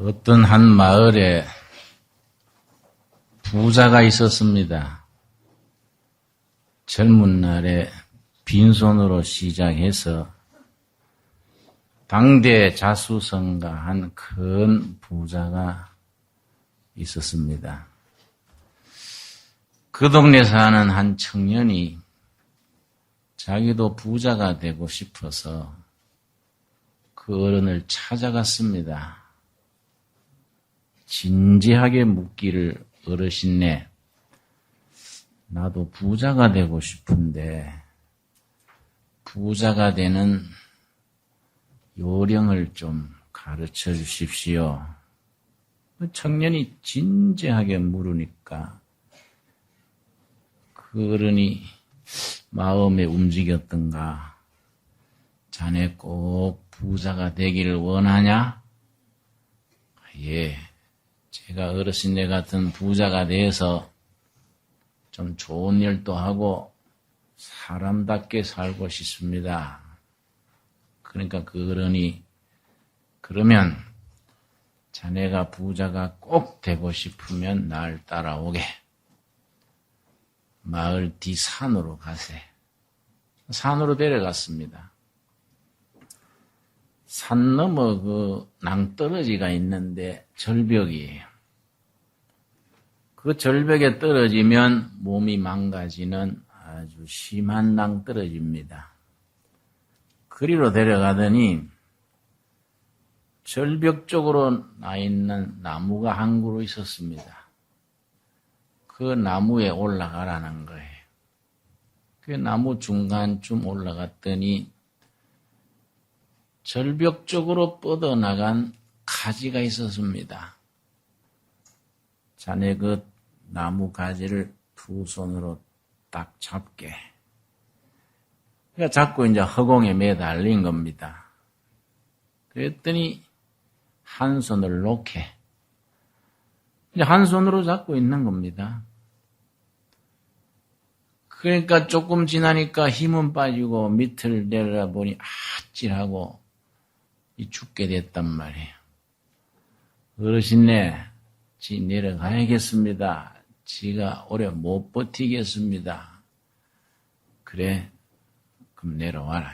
어떤 한 마을에 부자가 있었습니다. 젊은 날에 빈손으로 시작해서 당대 자수성가한 큰 부자가 있었습니다. 그 동네 사는 한 청년이 자기도 부자가 되고 싶어서 그 어른을 찾아갔습니다. 진지하게 묻기를, 어르신네, 나도 부자가 되고 싶은데 부자가 되는 요령을 좀 가르쳐 주십시오. 청년이 진지하게 물으니까 그 어른이 마음에 움직였던가, 자네 꼭 부자가 되기를 원하냐? 예, 제가 어르신네 같은 부자가 돼서 좀 좋은 일도 하고 사람답게 살고 싶습니다. 그러니까 그 어른이, 그러면 자네가 부자가 꼭 되고 싶으면 날 따라오게. 마을 뒤 산으로 가세. 산으로 데려갔습니다. 산 너머 그 낭떠러지가 있는데 절벽이에요. 그 절벽에 떨어지면 몸이 망가지는 아주 심한 낭떠러지입니다. 그리로 데려가더니 절벽 쪽으로 나 있는 나무가 한 그루 있었습니다. 그 나무에 올라가라는 거예요. 그 나무 중간쯤 올라갔더니 절벽 쪽으로 뻗어나간 가지가 있었습니다. 자네 그 나무 가지를 두 손으로 딱 잡게. 그러니까 자꾸 이제 허공에 매달린 겁니다. 그랬더니 한 손을 놓게. 이제 한 손으로 잡고 있는 겁니다. 그러니까 조금 지나니까 힘은 빠지고 밑을 내려보니 아찔하고 죽게 됐단 말이에요. 어르신네, 지 내려가야겠습니다. 지가 오래 못 버티겠습니다. 그래, 그럼 내려와라.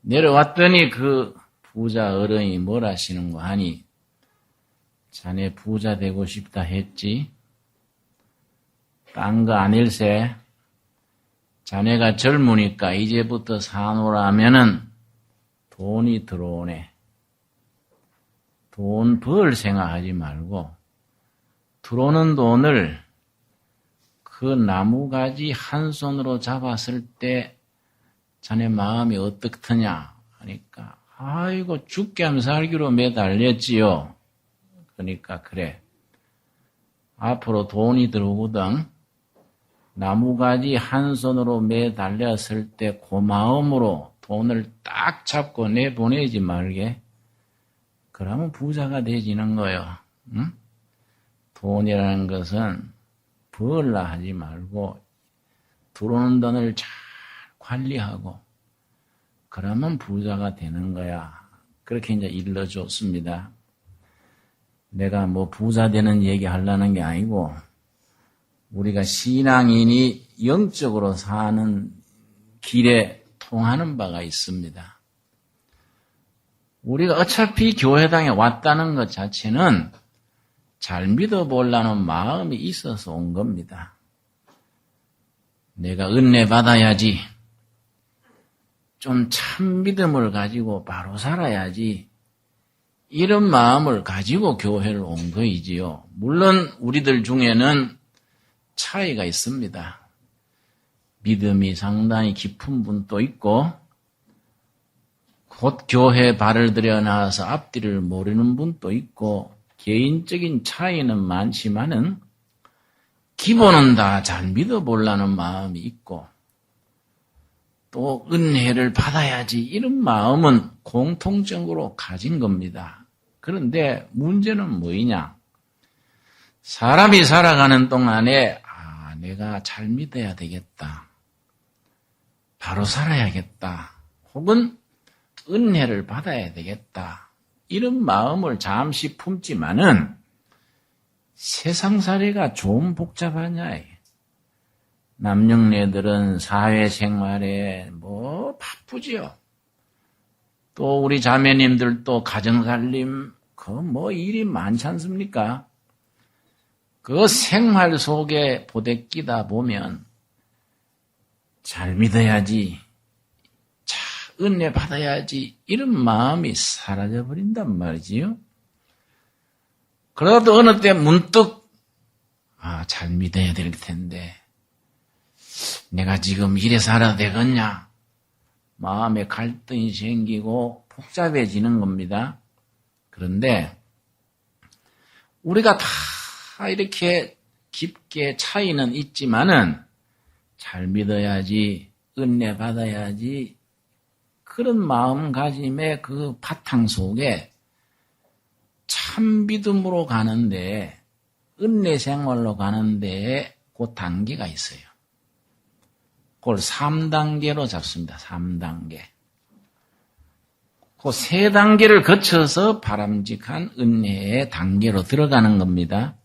내려왔더니 그 부자 어른이 뭘 하시는고 하니, 자네 부자 되고 싶다 했지? 딴 거 아닐세? 자네가 젊으니까 이제부터 사노라면은 돈이 들어오네. 돈 벌 생각하지 말고 들어오는 돈을 그 나무가지 한 손으로 잡았을 때 자네 마음이 어떻더냐 하니까, 아이고 죽게 하면 살기로 매달렸지요. 그러니까 그래, 앞으로 돈이 들어오거든 나무가지 한 손으로 매달렸을 때 그 마음으로 돈을 딱 잡고 내보내지 말게. 그러면 부자가 되지는 거요. 응? 돈이라는 것은 벌라 하지 말고 들어오는 돈을 잘 관리하고 그러면 부자가 되는 거야. 그렇게 이제 일러줬습니다. 내가 뭐 부자 되는 얘기 하려는 게 아니고, 우리가 신앙인이 영적으로 사는 길에 통하는 바가 있습니다. 우리가 어차피 교회당에 왔다는 것 자체는 잘 믿어보려는 마음이 있어서 온 겁니다. 내가 은혜 받아야지, 좀 참 믿음을 가지고 바로 살아야지, 이런 마음을 가지고 교회를 온 거이지요. 물론 우리들 중에는 차이가 있습니다. 믿음이 상당히 깊은 분도 있고 곧 교회에 발을 들여 나와서 앞뒤를 모르는 분도 있고, 개인적인 차이는 많지만은 기본은 다 잘 믿어보려는 마음이 있고, 또 은혜를 받아야지 이런 마음은 공통적으로 가진 겁니다. 그런데 문제는 뭐이냐? 사람이 살아가는 동안에 내가 잘 믿어야 되겠다, 바로 살아야겠다, 혹은 은혜를 받아야 되겠다, 이런 마음을 잠시 품지만은 세상살이가 좀 복잡하냐. 남녀네들은 사회생활에 뭐 바쁘지요. 또 우리 자매님들도 가정살림 그 뭐 일이 많지 않습니까? 그 생활 속에 부대끼다 보면 잘 믿어야지, 자 은혜 받아야지 이런 마음이 사라져 버린단 말이지요. 그래도 어느 때 문득 잘 믿어야 될 텐데 내가 지금 이래 살아야 되겠냐? 마음에 갈등이 생기고 복잡해지는 겁니다. 그런데 우리가 다 이렇게 깊게 차이는 있지만은 잘 믿어야지, 은혜 받아야지 그런 마음가짐의 그 바탕 속에 참 믿음으로 가는데 은혜 생활로 가는데 그 단계가 있어요. 그걸 3단계로 잡습니다. 3단계. 그 3단계를 거쳐서 바람직한 은혜의 단계로 들어가는 겁니다.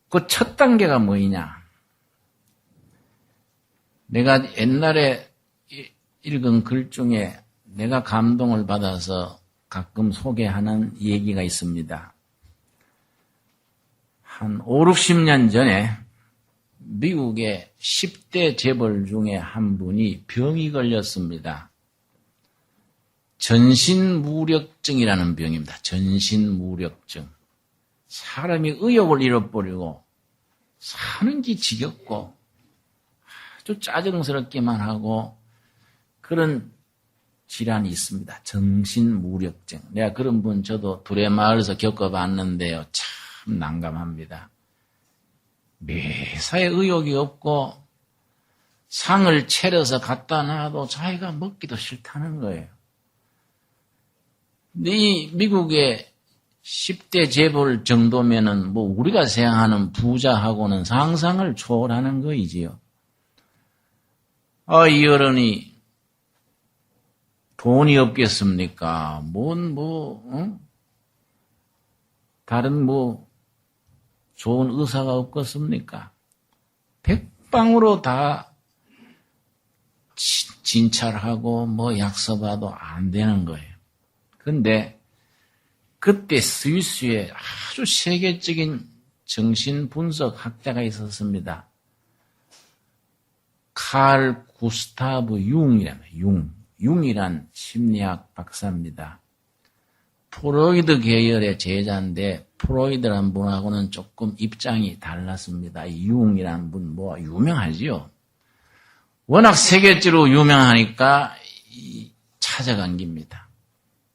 그 첫 단계가 뭐냐? 내가 옛날에 읽은 글 중에 내가 감동을 받아서 가끔 소개하는 얘기가 있습니다. 한 5, 60년 전에 미국의 10대 재벌 중에 한 분이 병이 걸렸습니다. 전신무력증이라는 병입니다. 전신무력증. 사람이 의욕을 잃어버리고 사는 게 지겹고 아주 짜증스럽기만 하고 그런 질환이 있습니다. 정신무력증. 내가 그런 분 저도 두레마을에서 겪어봤는데요. 참 난감합니다. 매사에 의욕이 없고 상을 차려서 갖다 놔도 자기가 먹기도 싫다는 거예요. 근데 이 미국의 10대 재벌 정도면은 뭐 우리가 생각하는 부자하고는 상상을 초월하는 거이지요. 이 어른이 돈이 없겠습니까? 다른 좋은 의사가 없겠습니까? 백방으로 다 진찰하고 약 써봐도 안 되는 거예요. 근데 그때 스위스에 아주 세계적인 정신분석 학자가 있었습니다. 칼 구스타브 융이란 심리학 박사입니다. 프로이드 계열의 제자인데 프로이드란 분하고는 조금 입장이 달랐습니다. 융이란 분 유명하지요. 워낙 세계적으로 유명하니까 찾아간 겁니다.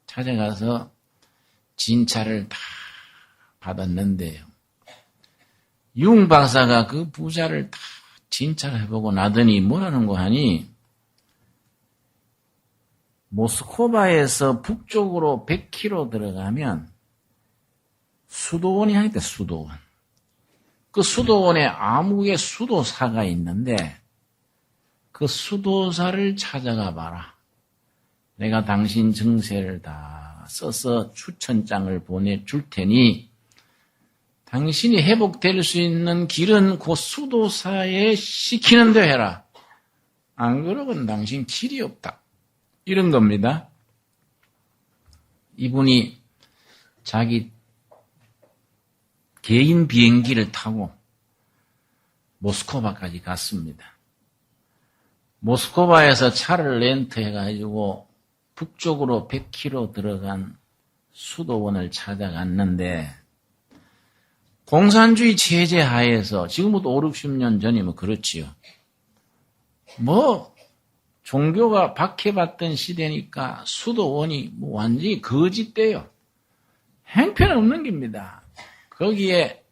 찾아가서 진찰을 다 받았는데요. 융 박사가 그 부자를 다 진찰해보고 나더니 뭐라는 거 하니 모스크바에서 북쪽으로 100km 들어가면 수도원이 하니까 수도원. 그 수도원에 암흑의 수도사가 있는데 그 수도사를 찾아가 봐라. 내가 당신 증세를 다 써서 추천장을 보내줄 테니 당신이 회복될 수 있는 길은 그 수도사에 시키는 대로 해라. 안 그러면 당신 길이 없다. 이런 겁니다. 이분이 자기 개인 비행기를 타고 모스크바까지 갔습니다. 모스크바에서 차를 렌트해가지고 북쪽으로 100km 들어간 수도원을 찾아갔는데 공산주의 체제 하에서 지금부터 5, 60년 전이면 그렇지요. 종교가 박해받던 시대니까 수도원이 완전히 거짓돼요. 행편없는 겁니다. 거기에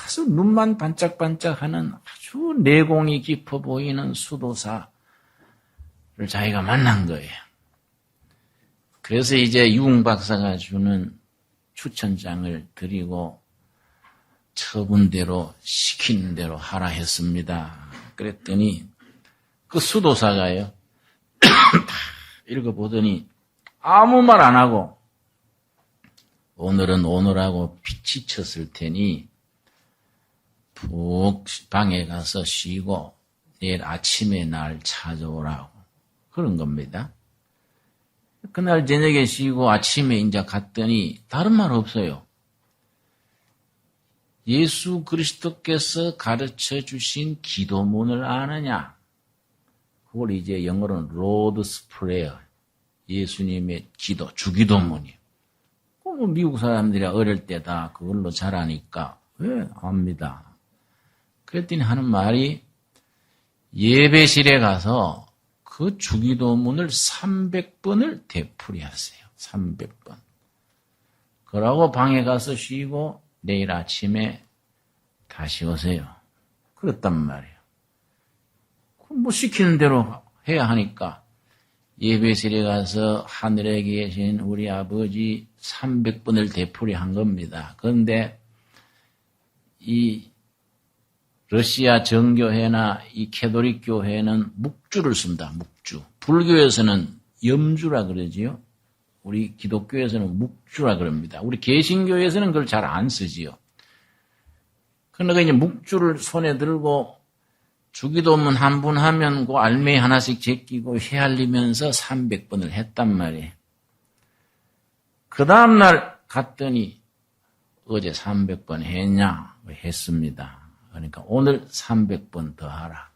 아주 눈만 반짝반짝하는 아주 내공이 깊어 보이는 수도사를 자기가 만난 거예요. 그래서 이제 융 박사가 주는 추천장을 드리고 처분대로 시키는 대로 하라 했습니다. 그랬더니 그 수도사가요. 다 읽어보더니 아무 말 안 하고 오늘은 오늘하고 피치 쳤을 테니 푹 방에 가서 쉬고 내일 아침에 날 찾아오라고 그런 겁니다. 그날 저녁에 쉬고 아침에 이제 갔더니 다른 말 없어요. 예수 그리스도께서 가르쳐 주신 기도문을 아느냐? 그걸 이제 영어로는 로드스 프레어, 예수님의 기도, 주기도문이에요. 뭐 미국 사람들이 어릴 때 다 그걸로 잘하니까 왜 압니다. 그랬더니 하는 말이 예배실에 가서 그 주기도문을 300번을 되풀이하세요. 300번. 그러고 방에 가서 쉬고 내일 아침에 다시 오세요. 그랬단 말이에요. 뭐 시키는 대로 해야 하니까 예배실에 가서 하늘에 계신 우리 아버지 300번을 되풀이한 겁니다. 그런데 이 러시아 정교회나 이 캐톨릭 교회는 묵주를 씁니다. 묵주. 불교에서는 염주라 그러지요. 우리 기독교에서는 묵주라 그럽니다. 우리 개신교에서는 그걸 잘 안 쓰지요. 그러니까 이제 묵주를 손에 들고 주기도문 한 분 하면 그 알맹이 하나씩 제끼고 헤아리면서 300번을 했단 말이에요. 그 다음날 갔더니 어제 300번 했냐? 했습니다. 그러니까 오늘 300번 더 하라.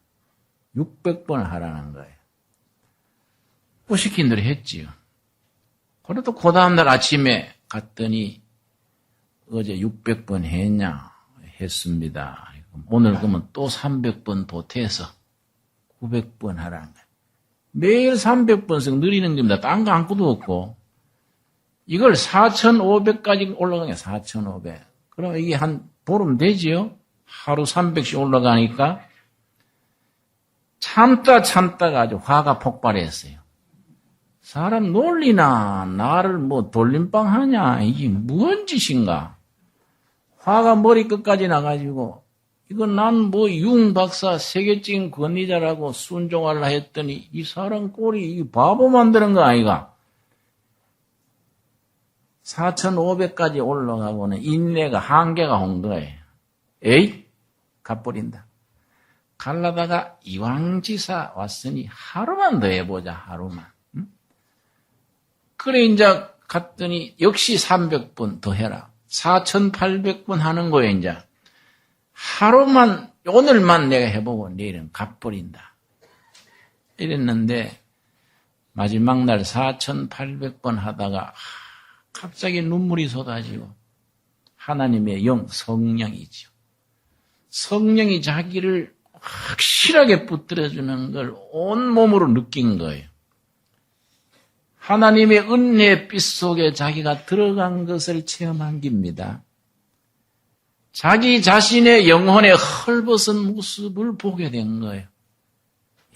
600번 하라는 거예요. 뭐 시킨 대로 했지요. 그래도 그 다음날 아침에 갔더니 어제 600번 했냐? 했습니다. 오늘 그러면 또 300번 보태서 900번 하라는 거예요. 매일 300번씩 늘리는 겁니다. 딴 거 아무것도 없고. 이걸 4,500까지 올라가요. 4,500. 그럼 이게 한 보름 되지요? 하루 300씩 올라가니까 참다가 아주 화가 폭발했어요. 사람 놀리나 나를 뭐 돌림빵 하냐 이게 뭔 짓인가. 화가 머리끝까지 나가지고 이건 난 뭐 융박사 세계적인 권위자라고 순종하려 했더니 이 사람 꼴이 이 바보 만드는 거 아이가. 4,500까지 올라가고는 인내가 한계가 온 거예요. 에이 가버린다. 갈라다가 이왕지사 왔으니 하루만 더 해보자. 하루만. 응? 그래 이제 갔더니 역시 300번 더 해라. 4,800번 하는 거예요 이제. 하루만 오늘만 내가 해보고 내일은 가버린다. 이랬는데 마지막 날 4,800번 하다가 갑자기 눈물이 쏟아지고 하나님의 영 성령이죠. 성령이 자기를 확실하게 붙들어주는 걸 온몸으로 느낀 거예요. 하나님의 은혜의 빛 속에 자기가 들어간 것을 체험한 겁니다. 자기 자신의 영혼의 헐벗은 모습을 보게 된 거예요.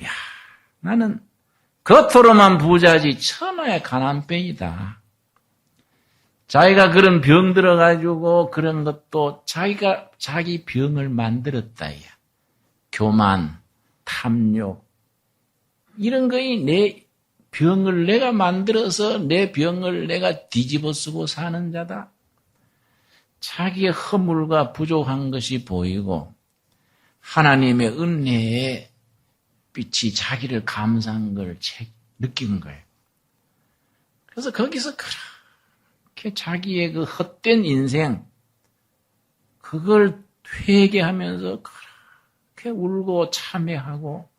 이야, 나는 겉으로만 부자지 천하의 가난뱅이다. 자기가 그런 병 들어가지고 그런 것도 자기가 자기 병을 만들었다. 교만, 탐욕 이런 거이 내 병을 내가 만들어서 내 병을 내가 뒤집어 쓰고 사는 자다. 자기의 허물과 부족한 것이 보이고 하나님의 은혜의 빛이 자기를 감사한 걸 느낀 거예요. 그래서 거기서 그렇게 자기의 그 헛된 인생 그걸 회개하면서 그렇게 울고 참회하고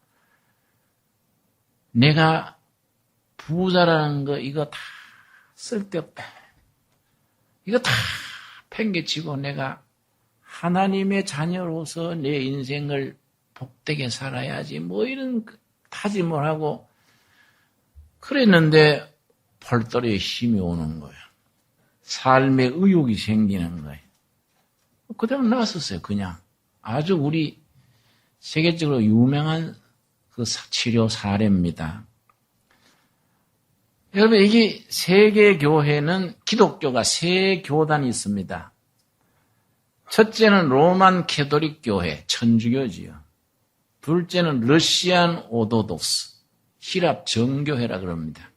내가 부자라는 거 이거 다 쓸데없다. 이거 다 팽개치고 내가 하나님의 자녀로서 내 인생을 복되게 살아야지 뭐 이런 다짐을 하고 그랬는데 벌떡에 힘이 오는 거예요. 삶의 의욕이 생기는 거예요. 그대로 나섰어요. 그냥 아주 우리 세계적으로 유명한 그 치료 사례입니다. 여러분 이게 세계교회는 기독교가 세 교단이 있습니다. 첫째는 로만 캐톨릭 교회, 천주교지요. 둘째는 러시안 오도독스, 히랍 정교회라 그럽니다.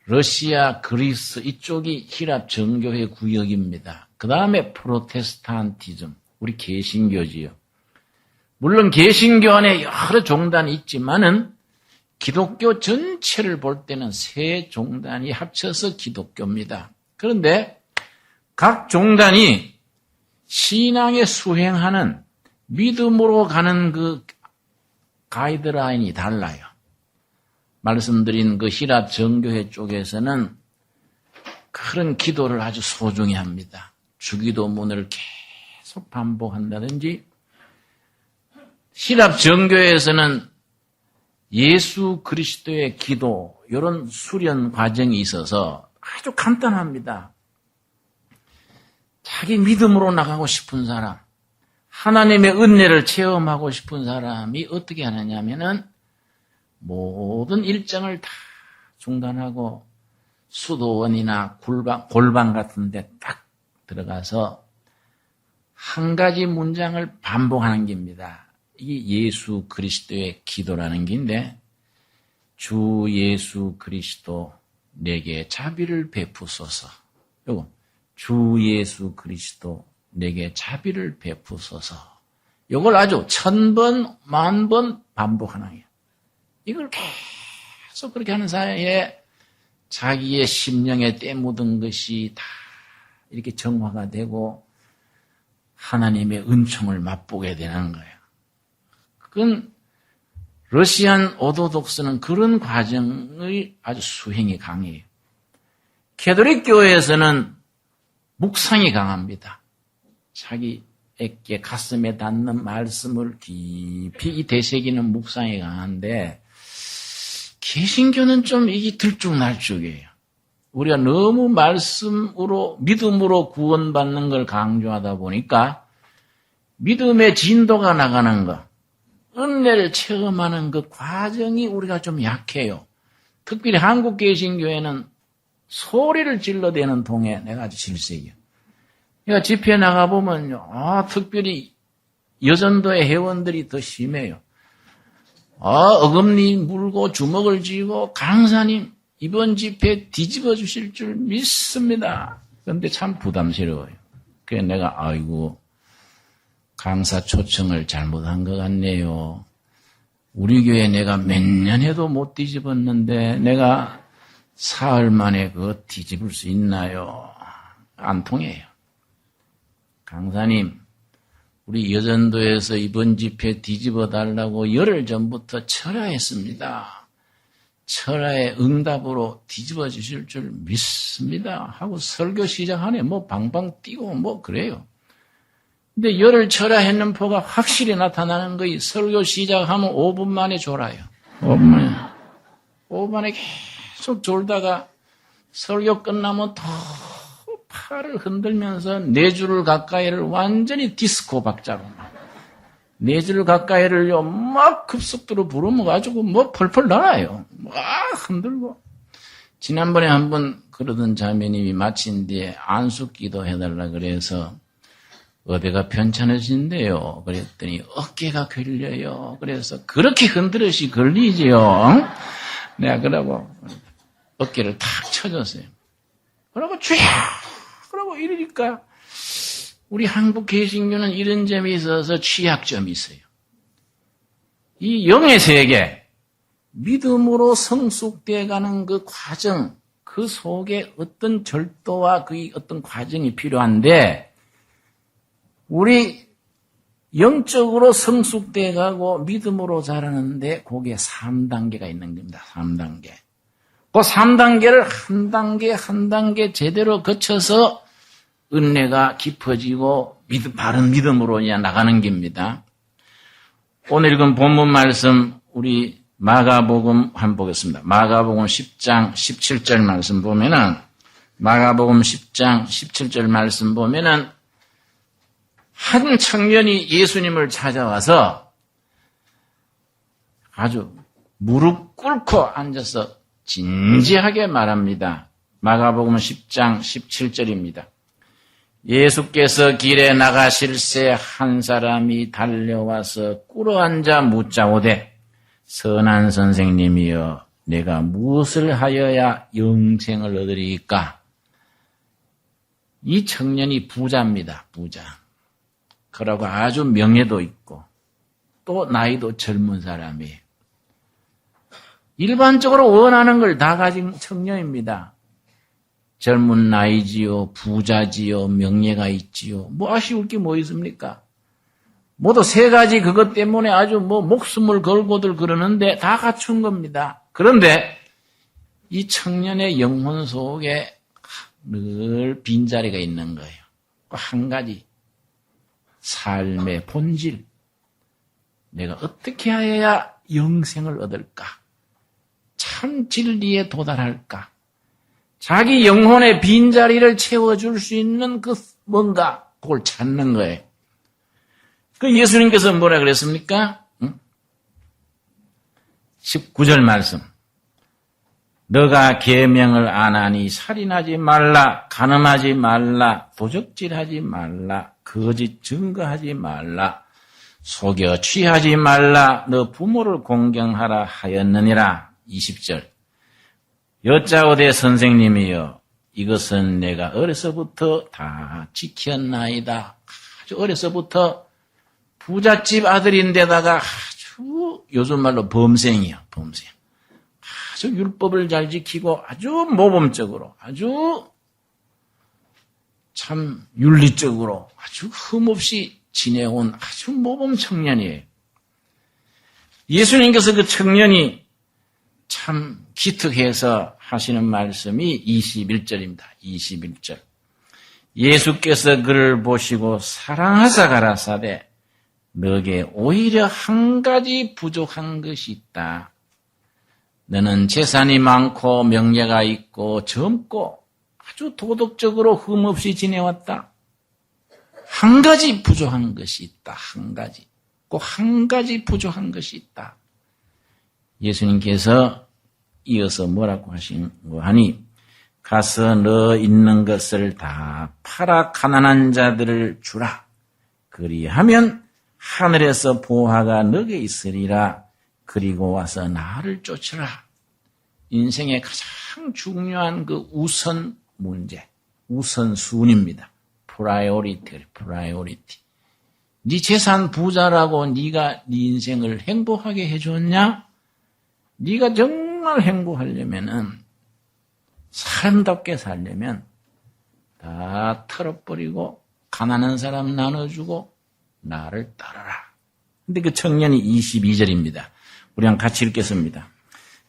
러시아, 그리스 이쪽이 히랍 정교회 구역입니다. 그 다음에 프로테스탄티즘, 우리 개신교지요. 물론 개신교 안에 여러 종단이 있지만은 기독교 전체를 볼 때는 세 종단이 합쳐서 기독교입니다. 그런데 각 종단이 신앙에 수행하는 믿음으로 가는 그 가이드라인이 달라요. 말씀드린 그 히랍 정교회 쪽에서는 그런 기도를 아주 소중히 합니다. 주기도문을 계속 반복한다든지, 히랍 정교회에서는 예수 그리스도의 기도, 이런 수련 과정이 있어서 아주 간단합니다. 자기 믿음으로 나가고 싶은 사람, 하나님의 은혜를 체험하고 싶은 사람이 어떻게 하느냐면은 모든 일정을 다 중단하고 수도원이나 골방 같은 데 딱 들어가서 한 가지 문장을 반복하는 겁니다. 이게 예수 그리스도의 기도라는 긴데, 주 예수 그리스도 내게 자비를 베푸소서. 요거 주 예수 그리스도 내게 자비를 베푸소서. 요걸 아주 1000번, 10,000번 반복하는 거예요. 이걸 계속 그렇게 하는 사이에 자기의 심령에 때 묻은 것이 다 이렇게 정화가 되고 하나님의 은총을 맛보게 되는 거예요. 그건 러시안 오토독스는 그런 과정의 아주 수행이 강해요. 캐톨릭 교회에서는 묵상이 강합니다. 자기에게 가슴에 닿는 말씀을 깊이 되새기는 묵상이 강한데, 개신교는 좀 이게 들쭉날쭉이에요. 우리가 너무 말씀으로, 믿음으로 구원받는 걸 강조하다 보니까 믿음의 진도가 나가는 것, 은혜를 체험하는 그 과정이 우리가 좀 약해요. 특별히 한국 개신교회는 소리를 질러대는 통에 내가 아주 질색이요. 그러니까 집회 나가보면요, 특별히 여전도의 회원들이 더 심해요. 어금니 물고 주먹을 쥐고 강사님 이번 집회 뒤집어 주실 줄 믿습니다. 그런데 참 부담스러워요. 그래서 내가 아이고 강사 초청을 잘못한 것 같네요. 우리 교회 내가 몇 년 해도 못 뒤집었는데 내가 사흘 만에 그거 뒤집을 수 있나요? 안 통해요. 강사님, 우리 여전도에서 이번 집회 뒤집어 달라고 열흘 전부터 철야했습니다. 철야의 응답으로 뒤집어 주실 줄 믿습니다. 하고 설교 시작하네. 뭐 방방 뛰고 뭐 그래요. 근데 열흘 철야했는 포가 확실히 나타나는 거이 설교 시작하면 5분 만에 졸아요. 5분 만에 계속 졸다가 설교 끝나면 더 팔을 흔들면서 4줄 가까이를 완전히 디스코 박자로 4줄 가까이를요 막 급속도로 부르면 가지고 뭐 펄펄 날아요. 막 흔들고. 지난번에 한번 그러던 자매님이 마친 뒤에 안수기도 해달라 그래서 어디가 편찮으신데요? 그랬더니 어깨가 걸려요. 그래서 그렇게 흔들으시 걸리지요. 내가 그러고 어깨를 탁 쳐줬어요. 그러고 주야! 그러고 이러니까 우리 한국 개신교는 이런 점이 있어서 취약점이 있어요. 이 영의 세계, 믿음으로 성숙되어가는 그 과정, 그 속에 어떤 절도와 그 어떤 과정이 필요한데, 우리 영적으로 성숙돼가고 믿음으로 자라는데 거기에 3단계가 있는 겁니다. 3단계. 그 3단계를 한 단계 한 단계 제대로 거쳐서 은혜가 깊어지고 바른 믿음으로 나가는 겁니다. 오늘 읽은 본문 말씀 우리 마가복음 한번 보겠습니다. 마가복음 10장 17절 말씀 보면은 마가복음 10장 17절 말씀 보면은 한 청년이 예수님을 찾아와서 아주 무릎 꿇고 앉아서 진지하게 말합니다. 마가복음 10장 17절입니다. 예수께서 길에 나가실새 한 사람이 달려와서 꿇어앉아 묻자오되 선한 선생님이여 내가 무엇을 하여야 영생을 얻으리까? 이 청년이 부자입니다. 부자. 그러고 아주 명예도 있고 또 나이도 젊은 사람이에요. 일반적으로 원하는 걸 다 가진 청년입니다. 젊은 나이지요, 부자지요, 명예가 있지요. 뭐 아쉬울 게 뭐 있습니까? 모두 세 가지 그것 때문에 아주 목숨을 걸고들 그러는데 다 갖춘 겁니다. 그런데 이 청년의 영혼 속에 늘 빈자리가 있는 거예요. 한 가지. 삶의 본질. 내가 어떻게 하여야 영생을 얻을까? 참 진리에 도달할까? 자기 영혼의 빈자리를 채워줄 수 있는 그 뭔가 그걸 찾는 거예요. 그 예수님께서 뭐라 그랬습니까? 19절 말씀. 너가 계명을 안 하니 살인하지 말라, 간음하지 말라, 도적질하지 말라, 거짓 증거하지 말라, 속여 취하지 말라, 너 부모를 공경하라 하였느니라. 20절. 여짜오되 선생님이여, 이것은 내가 어려서부터 다 지켰나이다. 아주 어려서부터 부잣집 아들인데다가 아주 요즘 말로 범생이요, 범생. 아주 율법을 잘 지키고 아주 모범적으로, 아주 참 윤리적으로 아주 흠없이 지내온 아주 모범 청년이에요. 예수님께서 그 청년이 참 기특해서 하시는 말씀이 21절입니다. 21절. 예수께서 그를 보시고 사랑하사 가라사대 너게 오히려 한 가지 부족한 것이 있다. 너는 재산이 많고 명예가 있고 젊고 아주 도덕적으로 흠없이 지내왔다. 한 가지 부족한 것이 있다. 한 가지. 꼭 한 가지 부족한 것이 있다. 예수님께서 이어서 뭐라고 하신고 하니 가서 너 있는 것을 다 팔아 가난한 자들을 주라. 그리하면 하늘에서 보화가 너게 있으리라. 그리고 와서 나를 쫓으라. 인생의 가장 중요한 그 우선 문제, 우선순위입니다. 프라이오리티. 네 재산 부자라고 네가 네 인생을 행복하게 해줬냐? 네가 정말 행복하려면은 사람답게 살려면 다 털어버리고 가난한 사람 나눠주고 나를 따르라. 근데 그 청년이 22절입니다. 우리랑 같이 읽겠습니다.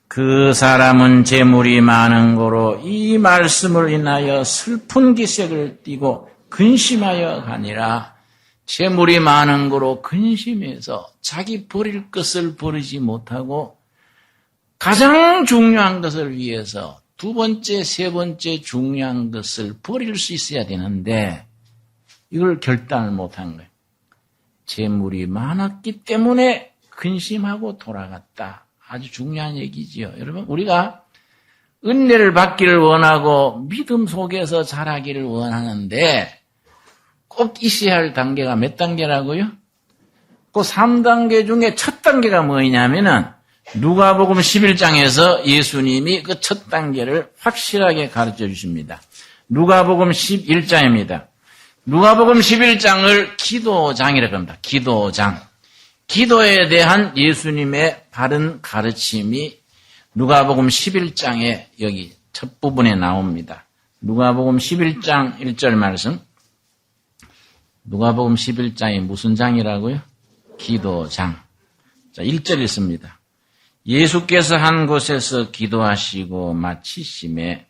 그 사람은 재물이 많은 거로 이 말씀을 인하여 슬픈 기색을 띠고 근심하여 가니라. 재물이 많은 거로 근심해서 자기 버릴 것을 버리지 못하고 가장 중요한 것을 위해서 두 번째, 세 번째 중요한 것을 버릴 수 있어야 되는데 이걸 결단을 못한 거예요. 재물이 많았기 때문에 근심하고 돌아갔다. 아주 중요한 얘기지요. 여러분, 우리가 은혜를 받기를 원하고 믿음 속에서 자라기를 원하는데 꼭 있어야 할 단계가 몇 단계라고요? 그 3단계 중에 첫 단계가 뭐냐면은 누가복음 11장에서 예수님이 그 첫 단계를 확실하게 가르쳐 주십니다. 누가복음 11장입니다. 누가복음 11장을 기도장이라고 합니다. 기도장. 기도에 대한 예수님의 바른 가르침이 누가복음 11장에 여기 첫 부분에 나옵니다. 누가복음 11장 1절 말씀. 누가복음 11장이 무슨 장이라고요? 기도장. 자, 1절 있습니다. 예수께서 한 곳에서 기도하시고 마치심에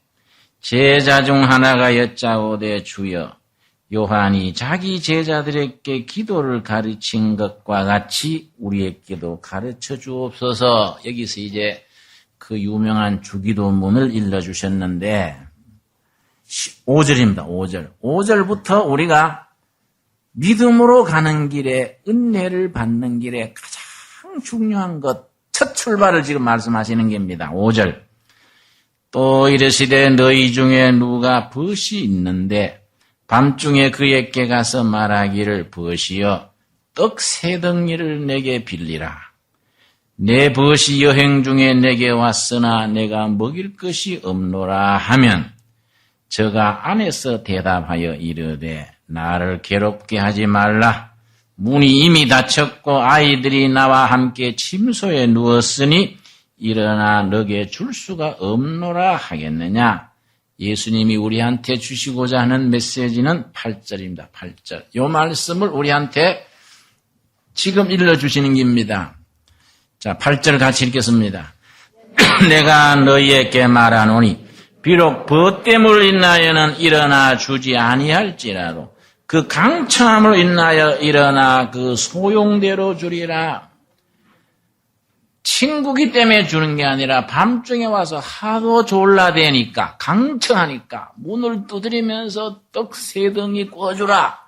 제자 중 하나가 여짜오되 주여 요한이 자기 제자들에게 기도를 가르친 것과 같이 우리에게도 가르쳐 주옵소서. 여기서 이제 그 유명한 주기도문을 일러주셨는데 5절입니다. 5절. 5절부터 우리가 믿음으로 가는 길에 은혜를 받는 길에 가장 중요한 것 첫 출발을 지금 말씀하시는 겁니다. 5절. 또 이르시되 너희 중에 누가 벗이 있는데 밤중에 그에게 가서 말하기를 벗이여 떡 세 덩이를 내게 빌리라. 내 벗이 여행 중에 내게 왔으나 내가 먹일 것이 없노라 하면 저가 안에서 대답하여 이르되 나를 괴롭게 하지 말라. 문이 이미 닫혔고 아이들이 나와 함께 침소에 누웠으니 일어나 너게 줄 수가 없노라 하겠느냐. 예수님이 우리한테 주시고자 하는 메시지는 8절입니다. 8절. 이 말씀을 우리한테 지금 일러주시는 겁니다. 자, 8절 같이 읽겠습니다. 내가 너희에게 말하노니 비록 벗됨을 인하여는 일어나 주지 아니할지라도 그 강청함을 인하여 일어나 그 소용대로 주리라. 친구기 때문에 주는 게 아니라 밤중에 와서 하도 졸라대니까 강청하니까 문을 두드리면서 떡 3덩이 꿔주라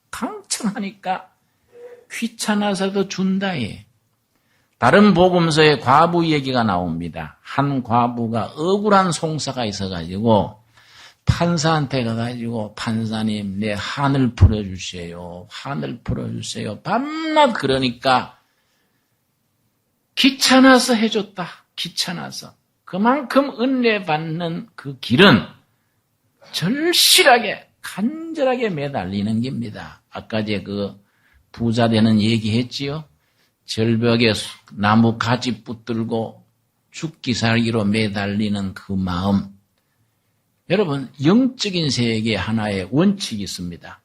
강청하니까 귀찮아서도 준다 해. 다른 복음서에 과부 얘기가 나옵니다. 한 과부가 억울한 송사가 있어가지고 판사한테 가가지고 판사님 내 한을 풀어주세요. 밤낮 그러니까 귀찮아서 해줬다. 귀찮아서. 그만큼 은혜 받는 그 길은 절실하게 간절하게 매달리는 겁니다. 아까 그 부자 되는 얘기했지요. 절벽에 나무 가지 붙들고 죽기 살기로 매달리는 그 마음. 여러분, 영적인 세계에 하나의 원칙이 있습니다.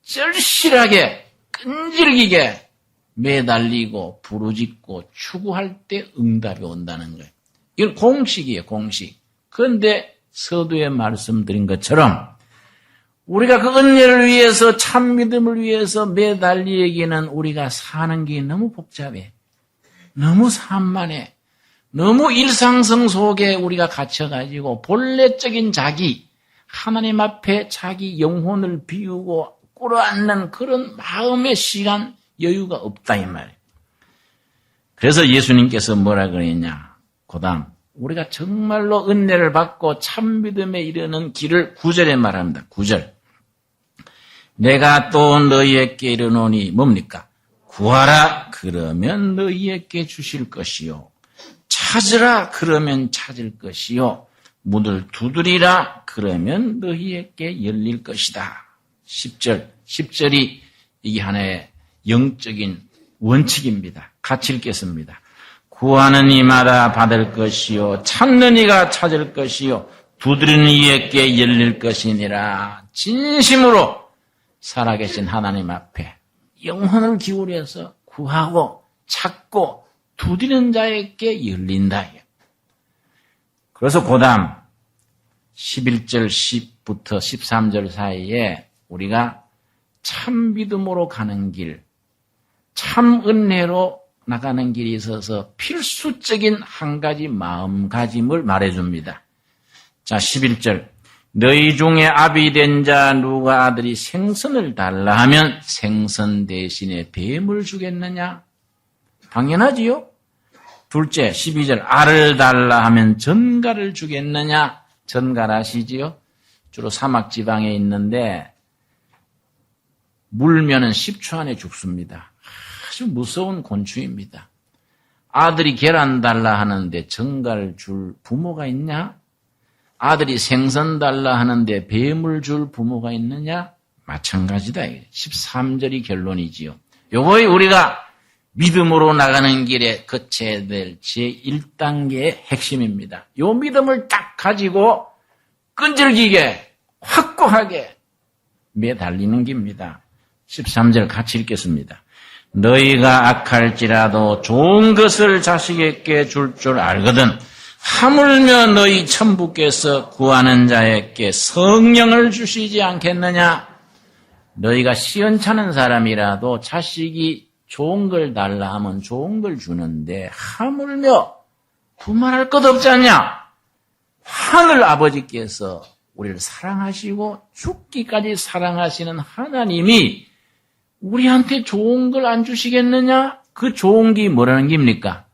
절실하게 끈질기게 매달리고 부르짖고 추구할 때 응답이 온다는 거예요. 이건 공식이에요, 공식. 그런데 서두에 말씀드린 것처럼 우리가 그 은혜를 위해서 참 믿음을 위해서 매달리기에는 우리가 사는 게 너무 복잡해. 너무 산만해. 너무 일상성 속에 우리가 갇혀가지고 본래적인 자기, 하나님 앞에 자기 영혼을 비우고 꿇어앉는 그런 마음의 시간, 여유가 없다 이 말이에요. 그래서 예수님께서 뭐라 그랬냐. 고담 우리가 정말로 은혜를 받고 참 믿음에 이르는 길을 9절에 말합니다. 9절. 내가 또 너희에게 이르노니 뭡니까? 구하라 그러면 너희에게 주실 것이요. 찾으라 그러면 찾을 것이요. 문을 두드리라 그러면 너희에게 열릴 것이다. 10절. 10절이 이게 하나의 영적인 원칙입니다. 같이 읽겠습니다. 구하는 이마다 받을 것이요. 찾는 이가 찾을 것이요. 두드리는 이에게 열릴 것이니라. 진심으로 살아계신 하나님 앞에 영혼을 기울여서 구하고 찾고 두드리는 자에게 열린다. 그래서 고담 11절 10부터 13절 사이에 우리가 참 믿음으로 가는 길, 참 은혜로 나가는 길이 있어서 필수적인 한 가지 마음가짐을 말해줍니다. 자, 11절. 너희 중에 아비 된 자 누가 아들이 생선을 달라 하면 생선 대신에 뱀을 주겠느냐? 당연하지요. 둘째, 12절. 알을 달라 하면 전갈을 주겠느냐? 전갈 아시지요? 주로 사막지방에 있는데 물면은 10초 안에 죽습니다. 아주 무서운 곤충입니다. 아들이 계란 달라 하는데 전갈 줄 부모가 있냐? 아들이 생선 달라 하는데 뱀을 줄 부모가 있느냐? 마찬가지다. 13절이 결론이지요. 요거이 우리가 믿음으로 나가는 길에 거쳐야 될 제1단계의 핵심입니다. 요 믿음을 딱 가지고 끈질기게 확고하게 매달리는 길입니다. 13절 같이 읽겠습니다. 너희가 악할지라도 좋은 것을 자식에게 줄 줄 알거든 하물며 너희 천부께서 구하는 자에게 성령을 주시지 않겠느냐? 너희가 시원찮은 사람이라도 자식이 좋은 걸 달라 하면 좋은 걸 주는데 하물며 두말할 것 없지 않냐? 하늘 아버지께서 우리를 사랑하시고 죽기까지 사랑하시는 하나님이 우리한테 좋은 걸 안 주시겠느냐? 그 좋은 게 뭐라는 겁니까?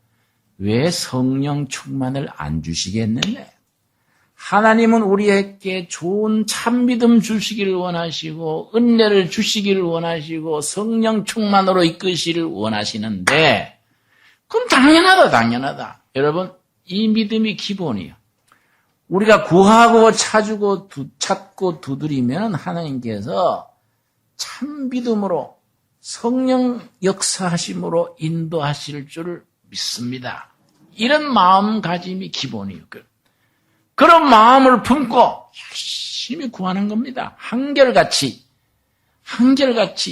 왜 성령 충만을 안 주시겠느냐? 하나님은 우리에게 좋은 참믿음 주시기를 원하시고 은혜를 주시기를 원하시고 성령 충만으로 이끄시기를 원하시는데 그럼 당연하다. 여러분, 이 믿음이 기본이에요. 우리가 구하고 찾고 두드리면 하나님께서 참 믿음으로 성령 역사하심으로 인도하실 줄 믿습니다. 이런 마음가짐이 기본이에요. 그런 마음을 품고 열심히 구하는 겁니다. 한결같이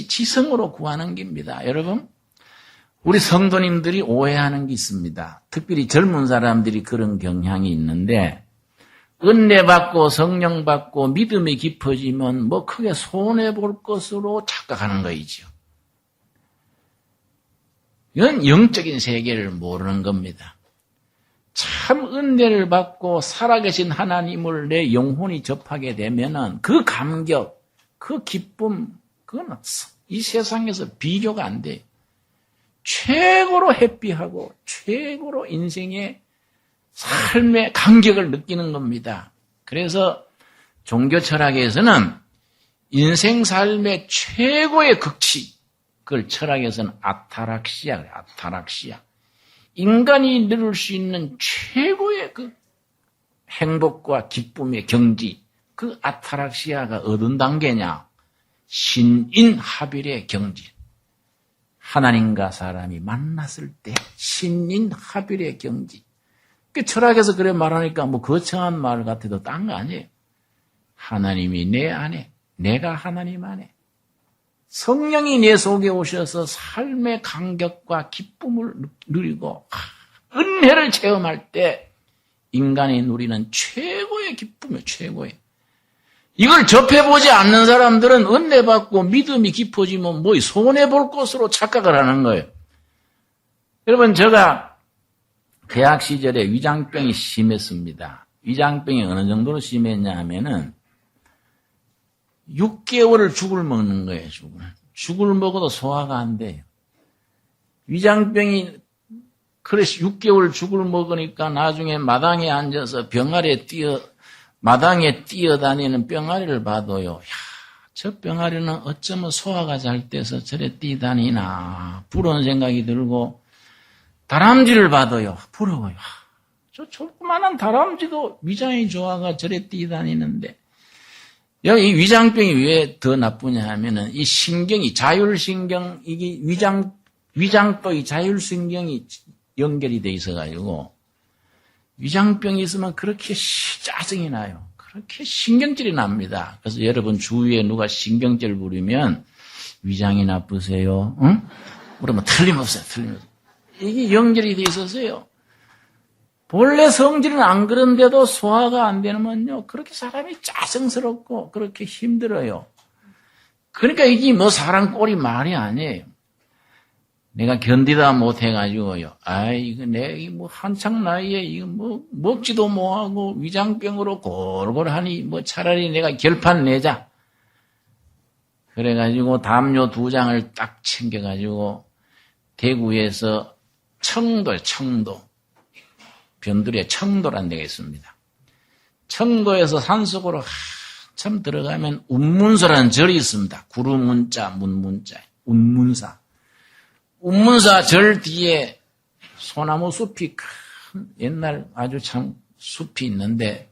지성으로 구하는 겁니다. 여러분, 우리 성도님들이 오해하는 게 있습니다. 특별히 젊은 사람들이 그런 경향이 있는데 은혜 받고 성령 받고 믿음이 깊어지면 뭐 크게 손해볼 것으로 착각하는 거이죠. 이건 영적인 세계를 모르는 겁니다. 참 은혜를 받고 살아계신 하나님을 내 영혼이 접하게 되면은 그 감격, 그 기쁨, 그건 이 세상에서 비교가 안 돼요. 최고로 해피하고 최고로 인생의 삶의 감격을 느끼는 겁니다. 그래서 종교 철학에서는 인생 삶의 최고의 극치, 그걸 철학에서는 아타락시아예요. 아타락시아. 인간이 누릴 수 있는 최고의 그 행복과 기쁨의 경지, 그 아타락시아가 어떤 단계냐? 신인합일의 경지. 하나님과 사람이 만났을 때 신인합일의 경지. 철학에서 그래 말하니까 뭐 거창한 말 같아도 딴 거 아니에요. 하나님이 내 안에, 내가 하나님 안에. 성령이 내 속에 오셔서 삶의 감격과 기쁨을 누리고 은혜를 체험할 때 인간이 누리는 최고의 기쁨이에요. 최고의. 이걸 접해보지 않는 사람들은 은혜 받고 믿음이 깊어지면 뭐 손해볼 것으로 착각을 하는 거예요. 여러분, 제가 대학 시절에 위장병이 심했습니다. 위장병이 어느 정도로 심했냐 하면은 6개월을 죽을 먹는 거예요. 죽을 먹어도 소화가 안 돼요. 위장병이 그래서 6개월 죽을 먹으니까 나중에 마당에 앉아서 마당에 뛰어다니는 병아리를 봐도요. 야, 저 병아리는 어쩌면 소화가 잘 돼서 저래 뛰다니나 부러운 생각이 들고 다람쥐를 봐도요. 부러워요. 저 조그만한 다람쥐도 위장이 좋아가 저래 뛰다니는데 여기 위장병이 왜 더 나쁘냐 하면은 이 신경이 자율신경 이게 위장도의 자율신경이 연결이 돼 있어가지고 위장병이 있으면 그렇게 짜증이 나요. 그렇게 신경질이 납니다. 그래서 여러분 주위에 누가 신경질 부리면 위장이 나쁘세요? 응? 그러면 틀림없어요. 이게 연결이 돼 있어서요. 본래 성질은 안 그런데도 소화가 안 되면요. 그렇게 사람이 짜증스럽고 그렇게 힘들어요. 그러니까 이게 뭐 사람 꼴이 말이 아니에요. 내가 견디다 못해가지고요. 이거 내가 뭐 한창 나이에 이거 뭐 먹지도 못하고 위장병으로 골골하니 뭐 차라리 내가 결판 내자. 그래가지고 담요 2장을 딱 챙겨가지고 대구에서 청도. 변두리에 청도라는 데가 있습니다. 청도에서 산속으로 한참 들어가면 운문사라는 절이 있습니다. 구루문자, 문문자, 운문사. 운문사 절 뒤에 소나무 숲이 큰 옛날 아주 참 숲이 있는데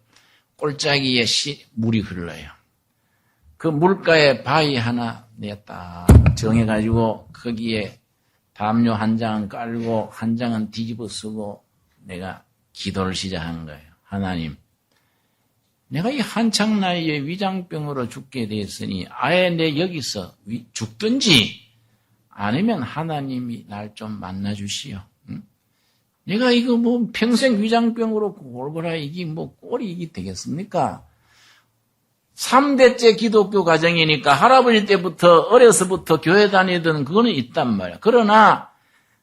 꼴짜기에 물이 흘러요. 그 물가에 바위 하나 내가 딱 정해가지고 거기에 담요 1장은 깔고 1장은 뒤집어 쓰고 내가 기도를 시작한 거예요. 하나님, 내가 이 한창 나이에 위장병으로 죽게 되었으니 아예 내 여기서 죽든지 아니면 하나님이 날 좀 만나주시오. 응? 내가 이거 뭐 평생 위장병으로 골골하 이게 뭐 꼴이 이게 되겠습니까? 3대째 기독교 가정이니까 할아버지 때부터 어려서부터 교회 다니던 그거는 있단 말이야. 그러나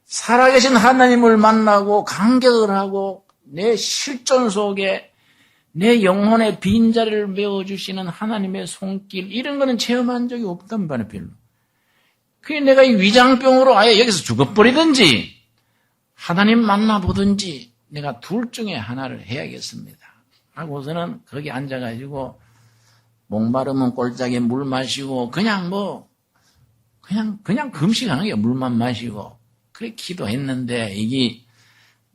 살아계신 하나님을 만나고 감격을 하고 내 실존 속에 내 영혼의 빈자리를 메워주시는 하나님의 손길 이런 거는 체험한 적이 없단 말이야. 별로. 그게 내가 이 위장병으로 아예 여기서 죽어버리든지 하나님 만나보든지 내가 둘 중에 하나를 해야겠습니다. 하고서는 거기 앉아가지고 목마르면 꼴짝에 물 마시고 그냥 금식하는 게 물만 마시고 그래 기도했는데 이게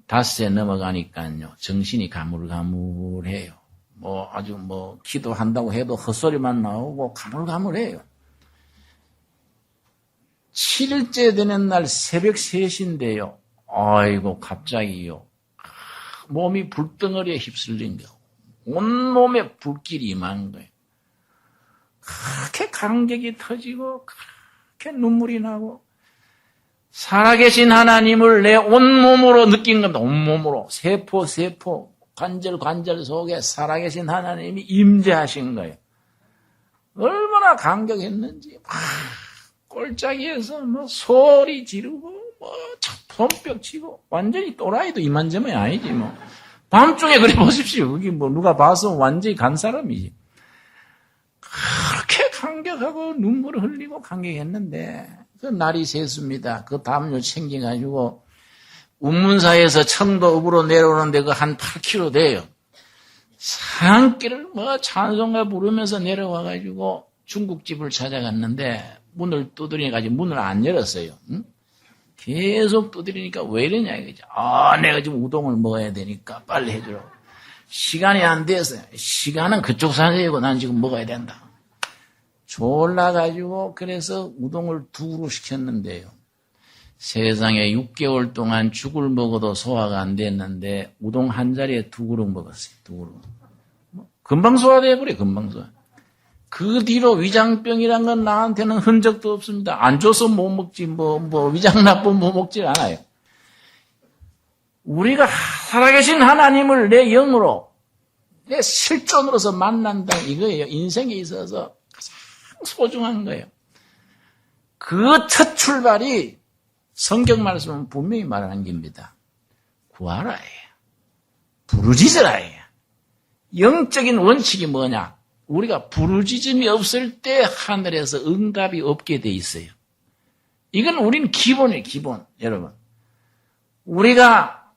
5세 넘어가니까요. 정신이 가물가물해요. 아주 기도한다고 해도 헛소리만 나오고 가물가물해요. 7일째 되는 날 새벽 3시인데요. 아이고 갑자기요. 몸이 불덩어리에 휩쓸린 거. 온몸에 불길이 임한 거예요. 그렇게 간격이 터지고 그렇게 눈물이 나고 살아계신 하나님을 내 온몸으로 느낀 겁니다. 온몸으로. 세포, 관절 속에 살아계신 하나님이 임재하신 거예요. 얼마나 감격했는지 꼴짜기에서 소리 지르고 손뼉 치고 완전히 또라이도 이만저만이 아니지 밤중에 그래 보십시오. 그게 누가 봐서 완전히 간 사람이지. 그렇게 감격하고 눈물을 흘리고 감격했는데 그 날이 새습니다. 그 다음날 챙겨가지고 운문사에서 청도읍으로 내려오는데 그 한 8km 돼요. 산길을 찬송가 부르면서 내려와가지고 중국집을 찾아갔는데 문을 두드리니까 문을 안 열었어요. 응? 계속 두드리니까 왜 이러냐 이거죠. 내가 지금 우동을 먹어야 되니까 빨리 해주라고. 시간이 안 돼서 시간은 그쪽 사정이고 난 지금 먹어야 된다. 졸라가지고 그래서 우동을 2그릇 시켰는데요. 세상에 6개월 동안 죽을 먹어도 소화가 안 됐는데 우동 한 자리에 2그릇 먹었어요. 2그릇. 금방 소화돼버려. 금방 소화. 그 뒤로 위장병이란 건 나한테는 흔적도 없습니다. 안 줘서 못 먹지 위장 나쁘면 못 먹지 않아요. 우리가 살아계신 하나님을 내 영으로 내 실존으로서 만난다 이거예요. 인생에 있어서 가장 소중한 거예요. 그 첫 출발이 성경 말씀은 분명히 말하는 겁니다. 구하라예요. 부르짖으라예요. 영적인 원칙이 뭐냐? 우리가 부르짖음이 없을 때 하늘에서 응답이 없게 돼 있어요. 이건 우리는 기본이에요. 기본. 여러분. 우리가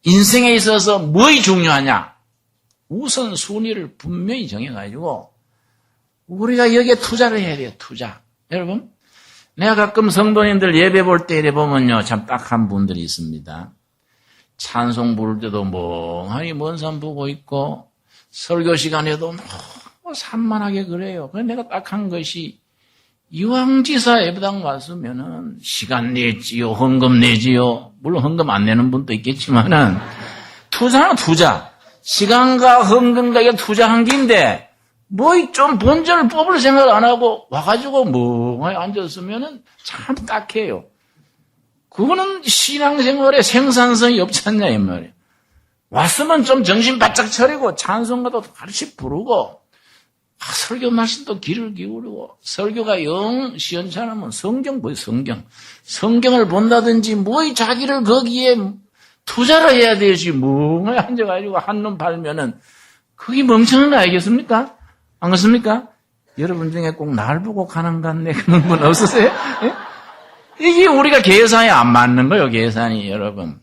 인생에 있어서 뭐이 중요하냐? 우선순위를 분명히 정해가지고 우리가 여기에 투자를 해야 돼요. 투자. 여러분. 내가 가끔 성도님들 예배 볼 때 이래 보면요. 참 딱한 분들이 있습니다. 찬송 부를 때도 멍하니 먼 산 보고 있고 설교 시간에도 산만하게 그래요. 그래서 내가 딱한 것이 이왕지사 예배당 왔으면은 시간 내지요, 헌금 내지요. 물론 헌금 안 내는 분도 있겠지만은 투자는 투자. 시간과 헌금과 이게 투자한 긴데 좀 본전을 뽑을 생각 안 하고 와가지고 멍하니 앉았으면은 참 딱해요. 그거는 신앙생활에 생산성이 없지 않냐 이 말이에요. 왔으면 좀 정신 바짝 차리고 찬송가도 같이 부르고 설교 말씀도 귀를 기울이고 설교가 영 시원찮으면 성경 보여 성경을 본다든지 자기를 거기에 투자를 해야 되지 멍하니 앉아가지고 한눈 팔면은 그게 멍청한 거 알겠습니까? 안 그렇습니까? 여러분 중에 꼭 날 보고 가는 것 같네 그런 분 없으세요? 예? 이게 우리가 계산이 안 맞는 거예요. 계산이 여러분.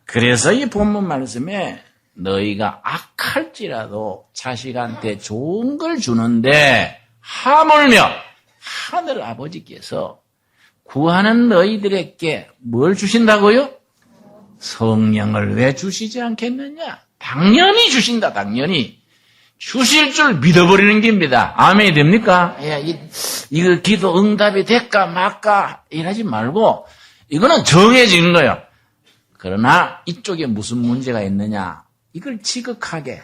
그래서 이 본문 말씀에 너희가 악할지라도 자식한테 좋은 걸 주는데 하물며 하늘 아버지께서 구하는 너희들에게 뭘 주신다고요? 성령을 왜 주시지 않겠느냐? 당연히 주신다. 당연히. 주실 줄 믿어버리는 겁니다. 아멘이 됩니까? 이거 기도 응답이 될까 말까 이러지 말고 이거는 정해지는 거예요. 그러나 이쪽에 무슨 문제가 있느냐? 이걸 지극하게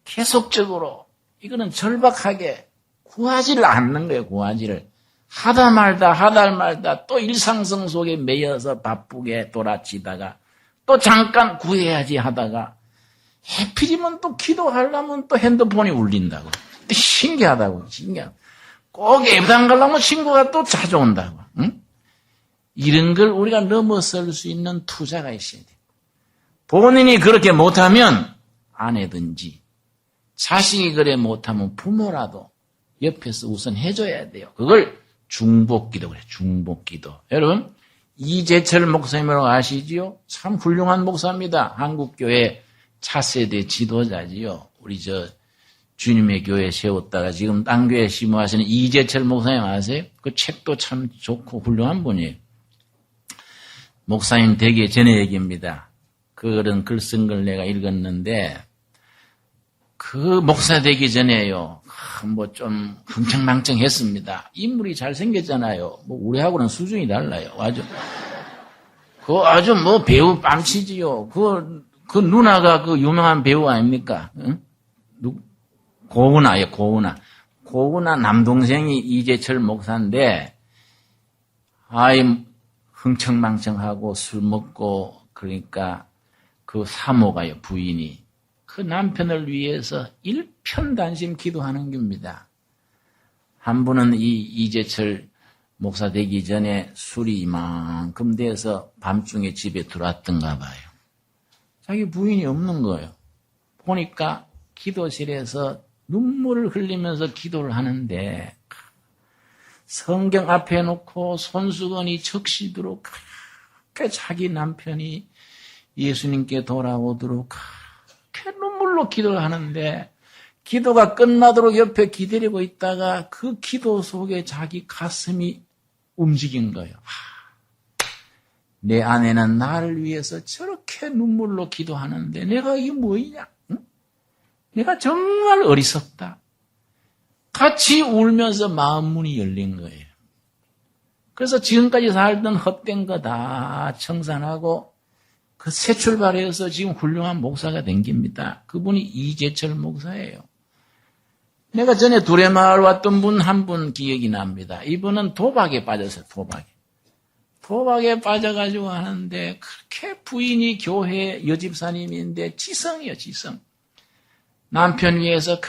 계속적으로 이거는 절박하게 구하지를 않는 거예요. 구하지를. 하다 말다 또 일상성 속에 매여서 바쁘게 돌아치다가 또 잠깐 구해야지 하다가 해필이면 또 기도하려면 또 핸드폰이 울린다고. 신기하다고. 꼭 예배당 가려면 친구가 또 찾아온다고. 응? 이런 걸 우리가 넘어설 수 있는 투자가 있어야 돼. 본인이 그렇게 못하면 아내든지 자식이 그래 못하면 부모라도 옆에서 우선 해줘야 돼요. 그걸 중복기도 그래. 중복기도. 여러분 이재철 목사님이라고 아시지요? 참 훌륭한 목사입니다. 한국교회 차세대 지도자지요. 우리 주님의 교회 세웠다가 지금 딴 교회 심호하시는 이재철 목사님 아세요? 그 책도 참 좋고 훌륭한 분이에요. 목사님 되기 전의 얘기입니다. 그런 글 쓴 걸 내가 읽었는데 그 목사 되기 전에요. 뭐 좀 흥청망청했습니다. 인물이 잘생겼잖아요. 뭐 우리하고는 수준이 달라요. 아주 뭐 배우 뺨치지요. 그 누나가 그 유명한 배우 아닙니까? 응? 고은아예요. 고은아 남동생이 이재철 목사인데 흥청망청하고 술 먹고 그러니까 그 사모가요. 부인이 그 남편을 위해서 일편단심 기도하는 겁니다. 한 분은 이재철 목사 되기 전에 술이 이만큼 돼서 밤중에 집에 들어왔던가 봐요. 자기 부인이 없는 거예요. 보니까 기도실에서 눈물을 흘리면서 기도를 하는데 성경 앞에 놓고 손수건이 적시도록 그렇게 자기 남편이 예수님께 돌아오도록 그렇게 눈물로 기도를 하는데 기도가 끝나도록 옆에 기다리고 있다가 그 기도 속에 자기 가슴이 움직인 거예요. 내 아내는 나를 위해서 저렇게 눈물로 기도하는데 내가 이게 뭐이냐? 응? 내가 정말 어리석다. 같이 울면서 마음 문이 열린 거예요. 그래서 지금까지 살던 헛된 거 다 청산하고 그 새 출발해서 지금 훌륭한 목사가 된 겁니다. 그분이 이재철 목사예요. 내가 전에 두레마을 왔던 분 한 분 기억이 납니다. 이분은 도박에 빠졌어요. 도박에 빠져가지고 하는데 그렇게 부인이 교회 여집사님인데 지성이요. 남편 위해서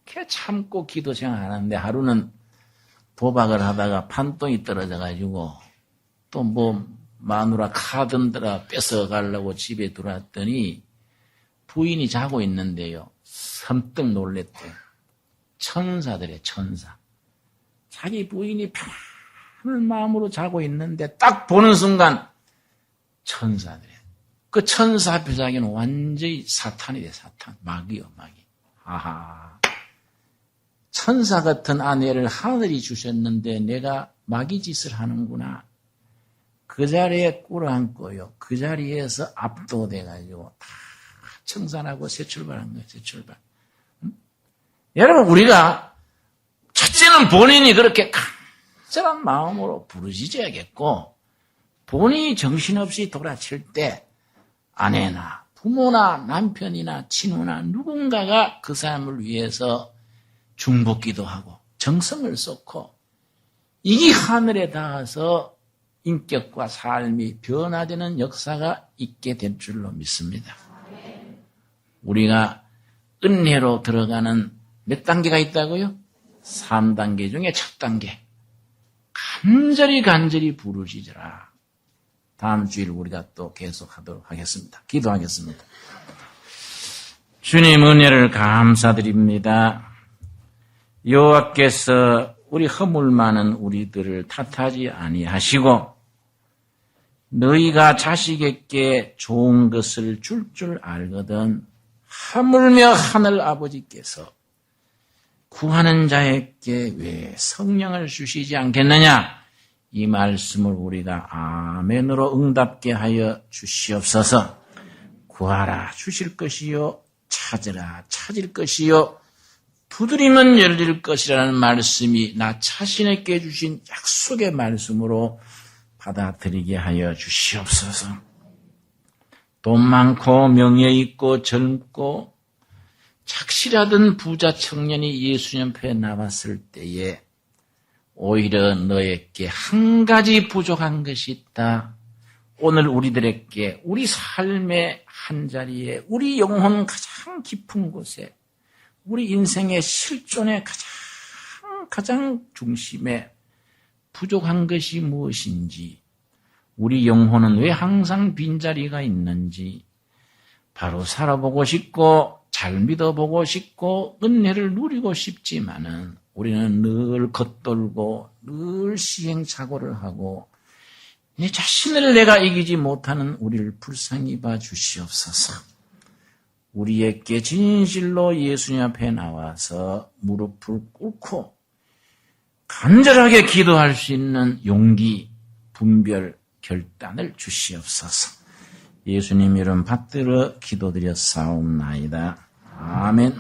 그렇게 참고 기도 생활하는데 하루는 도박을 하다가 판돈이 떨어져가지고 또 뭐 마누라 카드들아 뺏어가려고 집에 들어왔더니 부인이 자고 있는데요. 섬뜩 놀랬대요. 천사들의 천사. 자기 부인이 편한 마음으로 자고 있는데 딱 보는 순간 천사들의 그 천사 표자기는 완전히 사탄이 돼. 사탄. 마귀요. 아하. 천사 같은 아내를 하늘이 주셨는데 내가 마귀 짓을 하는구나. 그 자리에 꿇어앉고요. 그 자리에서 압도돼가지고 다 청산하고 새 출발한 거예요. 새 출발. 여러분 우리가 첫째는 본인이 그렇게 간절한 마음으로 부르짖어야겠고 본인이 정신없이 돌아칠 때 아내나 부모나 남편이나 친구나 누군가가 그 사람을 위해서 중보기도 하고 정성을 쏟고 이게 하늘에 닿아서 인격과 삶이 변화되는 역사가 있게 될 줄로 믿습니다. 우리가 은혜로 들어가는 몇 단계가 있다고요? 3단계 중에 첫 단계. 간절히 부르짖으라. 다음 주일 우리가 또 계속하도록 하겠습니다. 기도하겠습니다. 주님 은혜를 감사드립니다. 여호와께서 우리 허물 많은 우리들을 탓하지 아니하시고 너희가 자식에게 좋은 것을 줄 알거든 하물며 하늘 아버지께서 구하는 자에게 왜 성령을 주시지 않겠느냐? 이 말씀을 우리가 아멘으로 응답게 하여 주시옵소서. 구하라 주실 것이요 찾으라 찾을 것이요 두드리면 열릴 것이라는 말씀이 나 자신에게 주신 약속의 말씀으로 받아들이게 하여 주시옵소서. 돈 많고 명예 있고 젊고 착실하던 부자 청년이 예수님 앞에 나왔을 때에 오히려 너에게 한 가지 부족한 것이 있다. 오늘 우리들에게 우리 삶의 한자리에 우리 영혼 가장 깊은 곳에 우리 인생의 실존의 가장 중심에 부족한 것이 무엇인지 우리 영혼은 왜 항상 빈자리가 있는지 바로 살아보고 싶고 잘 믿어보고 싶고 은혜를 누리고 싶지만은 우리는 늘 겉돌고 늘 시행착오를 하고 내 자신을 내가 이기지 못하는 우리를 불쌍히 봐 주시옵소서. 우리에게 진실로 예수님 앞에 나와서 무릎을 꿇고 간절하게 기도할 수 있는 용기, 분별, 결단을 주시옵소서. 예수님 이름 받들어 기도드렸사옵나이다. 아멘.